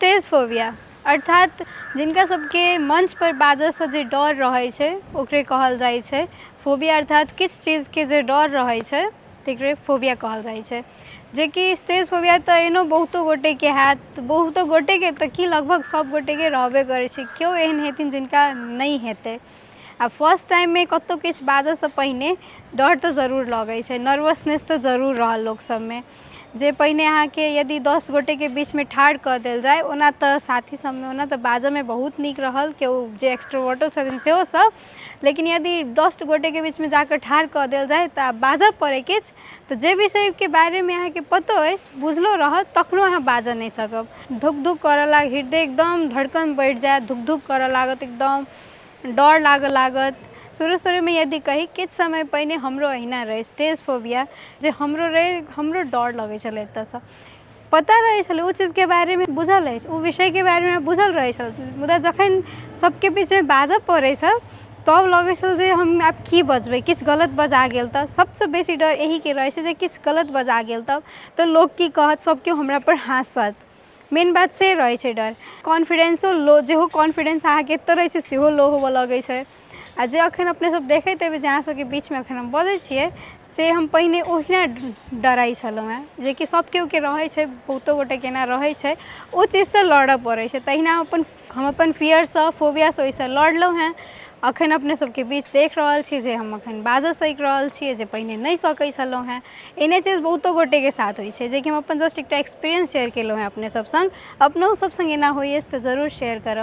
Stage phobia अर्थात जिनका सबके मंच पर बाजऽ से जे डर रहै छै ओकरे कहल जाइ छै फोबिया। अर्थात किछु चीजके जे डर रहै छै तकरे फोबिया कहल जाइ छै। जे कि स्टेज फोबिया तऽ एहनो बहुतो गोटेके हैत, बहुतो गोटेके तऽ कि लगभग सब गोटेके रहबे करै छै, केओ एहन हेथिन जिनका नहीं हेतै। आ फर्स्ट टाइममे कतहु किछु बाजऽसँ पहिने डर तऽ जरूर लगै छै, नर्वसनेस तऽ जरूर रहल लोक सबमे। जे पहिने अहाँके यदि 10 गोटेके बीचमे ठाढ़ कऽ देल जाय, ओना तऽ साथी सबमे ओना तऽ बाजऽमे बहुत नीक रहल केओ जे एक्सट्रोवर्टो छथिन सेहो सब, लेकिन यदि 10 गोटेके बीचमे जाकऽ ठाढ़ कऽ देल जाय तऽ बाजऽ पड़ै किछु, तऽ जे विषयके बारेमे अहाँके पतो अछि, बुझलो रहत, तखनो अहाँ बाजऽ नहि सकब। धुक धुक करऽ लागत, हृदय एकदम धड़कन बढ़ि जायत, धुक धुक करऽ लागत, एकदम डर लागऽ लागत। शुरूमे यदि कही किछु समय पहिने हमरो अहिना रहै स्टेज फोबिया, जे हमरो रहै, हमरो डर लगै छलै एतऽसँ। पता रहै छलै ओ चीजके बारेमे, बुझल अछि ओ विषयके बारेमे बुझल रहै छल, मुदा जखन सबके बीचमे बाजऽ पड़ै छल तब लगै छल जे हम आब की बजबै, किछु गलत बजा गेल तऽ। सबसँ बेसी डर एहीके रहै छै जे किछु गलत बजा गेल तब तऽ लोक की कहत, सब केओ हमरा पर हँसत, मेन बात से रहै छै डर। कॉन्फिडेंसो लो, जेहो कॉन्फिडेंस अहाँके एतऽ रहै छै सेहो लो होबऽ लगै छै। आ जे एखन अपने सब देखैत हेबै जे अहाँ सबके बीचमे एखन हम बजै छियै से हम पहिने ओहिना डराइ छलहुँ हेँ, जेकि सब केओके रहै छै, बहुतो गोटेके एना रहै छै, ओ चीजसँ लड़ऽ पड़ै छै। तहिना हम अपन फियरसँ, फोबियासँ ओहिसँ लड़लहुँ हेँ। अखन अपने सबके बीच देख रहल छी जे हम अखन बाजऽ सीख रहल छियै, जे पहिने नहि सकै छलहुँ हेँ। एहने चीज बहुतो गोटेके साथ होइ छै, जेकि हम अपन जस्ट एकटा एक्सपीरियंस शेयर केलहुँ हेँ अपने सब सङ्ग। अपनहु सब सङ्ग एना होइए तऽ जरूर शेयर करब।